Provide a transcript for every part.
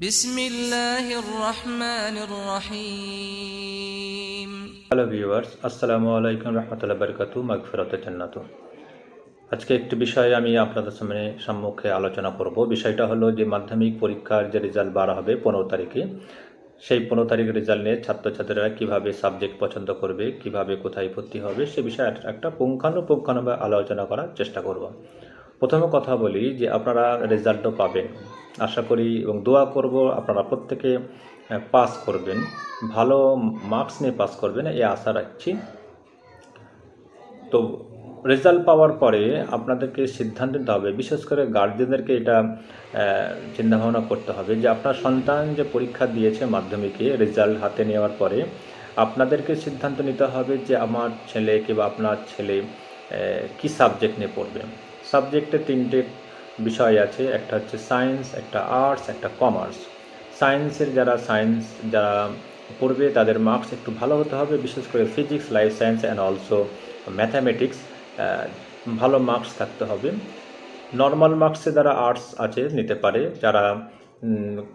বিসমিল্লাহির রহমানির রহিম। Hello viewers, আসসালামু আলাইকুম রহমতুল্লাহ বারকাতু। মাগফিরাতে জান্নাতু। আজকে একটি বিষয় আমি আপনাদের সম্মুখে আলোচনা করব। বিষয়টা হলো যে মাধ্যমিক পরীক্ষার যে রেজাল্ট বার হবে 15 তারিখে, সেই 15 তারিখের রেজাল্ট নিয়ে ছাত্রছাত্রীরা কীভাবে সাবজেক্ট পছন্দ করবে, কিভাবে কোথায় ভর্তি হবে, সে বিষয়ে একটা পুঙ্খানুপুঙ্খানুভাবে আলোচনা করার চেষ্টা করব। প্রথমে কথা বলি যে আপনারা রেজাল্টও পাবেন আশা করি, এবং দোয়া করব আপনারা প্রত্যেকে পাস করবেন, ভালো মার্কস নিয়ে পাস করবেন, এই আশা রাখছি। তো রেজাল্ট পাওয়ার পরে আপনাদেরকে সিদ্ধান্ত নিতে হবে, বিশেষ করে গার্জেনদেরকে এটা চিন্তাভাবনা করতে হবে যে আপনার সন্তান যে পরীক্ষা দিয়েছে মাধ্যমিকে, রেজাল্ট হাতে নেওয়ার পরে আপনাদেরকে সিদ্ধান্ত নিতে হবে যে আমার ছেলে কিংবা আপনার ছেলে কি সাবজেক্ট নিয়ে পড়বে। সাবজেক্টে তিনটে বিষয় আছে, একটা হচ্ছে সায়েন্স, একটা আর্টস, একটা কমার্স। সায়েন্সের যারা পড়বে তাদের মার্কস একটু ভালো হতে হবে, বিশেষ করে physics, life science and also mathematics ভালো মার্কস থাকতে হবে। নর্মাল মার্কসে যারা আর্টস আছে নিতে পারে, যারা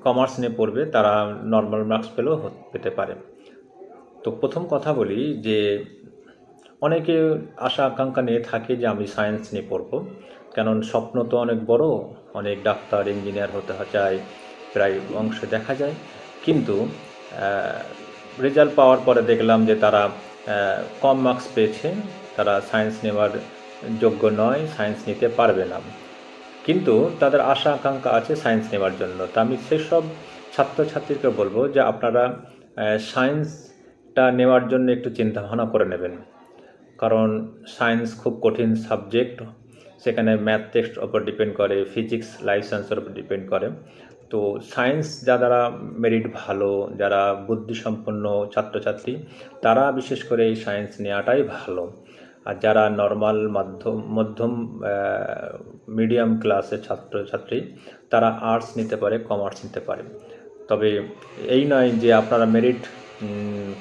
কমার্স নিয়ে পড়বে তারা নর্মাল মার্কস পেলেও পেতে পারে। তো প্রথম কথা বলি যে অনেকে আশা আকাঙ্ক্ষা নিয়ে থাকে যে আমি সায়েন্স নিয়ে পড়ব, কারণ স্বপ্ন তো অনেক বড়, অনেক ডাক্তার ইঞ্জিনিয়ার হতে চায়, প্রায় অংশে দেখা যায়। কিন্তু রেজাল্ট পাওয়ার পরে দেখলাম যে তারা কম মার্কস পেয়েছে, তারা সায়েন্স নেওয়ার যোগ্য নয়, সায়েন্স নিতে পারবে না। কিন্তু তাদের আশা আকাঙ্ক্ষা আছে সায়েন্স নেওয়ার জন্য। তা আমি সেসব ছাত্রছাত্রীকে বলবো যে আপনারা সায়েন্সটা নেওয়ার জন্য একটু চিন্তাভাবনা করে নেবেন, কারণ সায়েন্স খুব কঠিন সাবজেক্ট, সেখানে ম্যাথ টেক্সট ওপর ডিপেন্ড করে, ফিজিক্স লাইফ সায়েন্সের উপর ডিপেন্ড করে। তো সায়েন্স যারা মেরিট ভালো, যারা বুদ্ধিসম্পন্ন ছাত্রছাত্রী, তারা বিশেষ করে এই সায়েন্স নেওয়াটাই ভালো। আর যারা নর্মাল মধ্যম মিডিয়াম ক্লাসের ছাত্রছাত্রী, তারা আর্টস নিতে পারে, কমার্স নিতে পারে। তবে এই নয় যে আপনারা মেরিট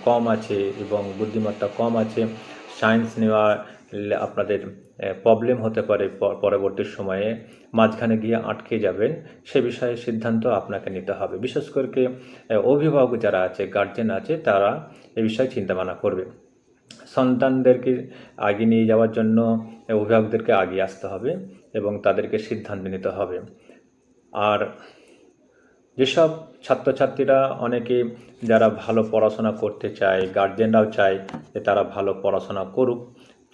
কম আছে এবং বুদ্ধিমত্তা কম আছে, সায়েন্স নেওয়া আপনাদের প্রবলেম হতে পারে, পরবর্তী সময়ে মাঝখানে গিয়ে আটকে যাবেন, সে বিষয়ে সিদ্ধান্ত আপনাকে নিতে হবে। বিশেষ করে অভিভাবক যারা আছে, গার্জেন আছে, তারা এ বিষয়ে চিন্তাভাবনা করবে। সন্তানদেরকে আগে নিয়ে যাওয়ার জন্য অভিভাবকদেরকে আগে আসতে হবে এবং তাদেরকে সিদ্ধান্ত নিতে হবে। আর যেসব ছাত্রছাত্রীরা অনেকে যারা ভালো পড়াশোনা করতে চায়, গার্জেনরাও চায় যে তারা ভালো পড়াশোনা করুক,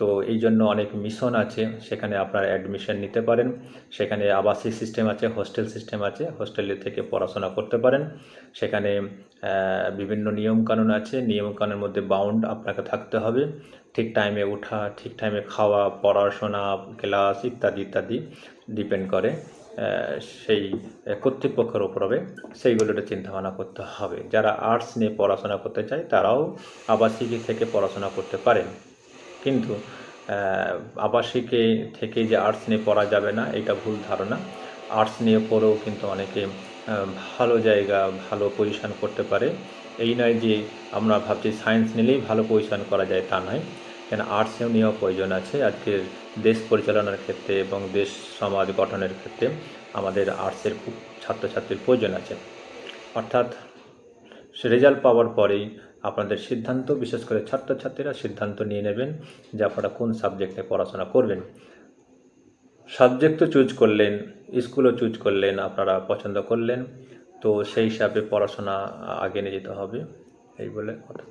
তো এই জন্য অনেক মিশন আছে, সেখানে আপনারা অ্যাডমিশন নিতে পারেন। সেখানে আবাসিক সিস্টেম আছে, হোস্টেল সিস্টেম আছে, হোস্টেলে থেকে পড়াশোনা করতে পারেন। সেখানে বিভিন্ন নিয়মকানুন আছে, নিয়মকানুনের মধ্যে বাউন্ড আপনাকে থাকতে হবে। ঠিক টাইমে ওঠা, ঠিক টাইমে খাওয়া, পড়াশোনা, ক্লাস ইত্যাদি ইত্যাদি ডিপেন্ড করে সেই কর্তৃপক্ষের উপরে, সেইগুলোটা চিন্তাভাবনা করতে হবে। যারা আর্টস নিয়ে পড়াশোনা করতে চায় তারাও আবাসিকে থেকে পড়াশোনা করতে পারেন, কিন্তু আবাসিকে থেকে যে আর্টস নিয়ে পড়া যাবে না, এটা ভুল ধারণা। আর্টস নিয়ে পড়েও কিন্তু অনেকে ভালো জায়গা, ভালো পজিশন করতে পারে। এই নয় যে আমরা ভাবছি সায়েন্স নিলেই ভালো পজিশন করা যায়, তা নয়, কেন আর্টসেও নেওয়া প্রয়োজন আছে। আজকের দেশ পরিচালনার ক্ষেত্রে এবং দেশ সমাজ গঠনের ক্ষেত্রে আমাদের আর্টসের খুব ছাত্রছাত্রীর প্রয়োজন আছে। অর্থাৎ রেজাল্ট পাওয়ার পরেই আপনাদের সিদ্ধান্ত, বিশেষ করে ছাত্রছাত্রীরা সিদ্ধান্ত নিয়ে নেবেন যে আপনারা কোন সাবজেক্টে পড়াশোনা করবেন। সাবজেক্ট তো চুজ করলেন, স্কুলও চুজ করলেন, আপনারা পছন্দ করলেন, তো সেই হিসাবে পড়াশোনা আগে নিয়ে যেতে হবে। এই বলে কথা।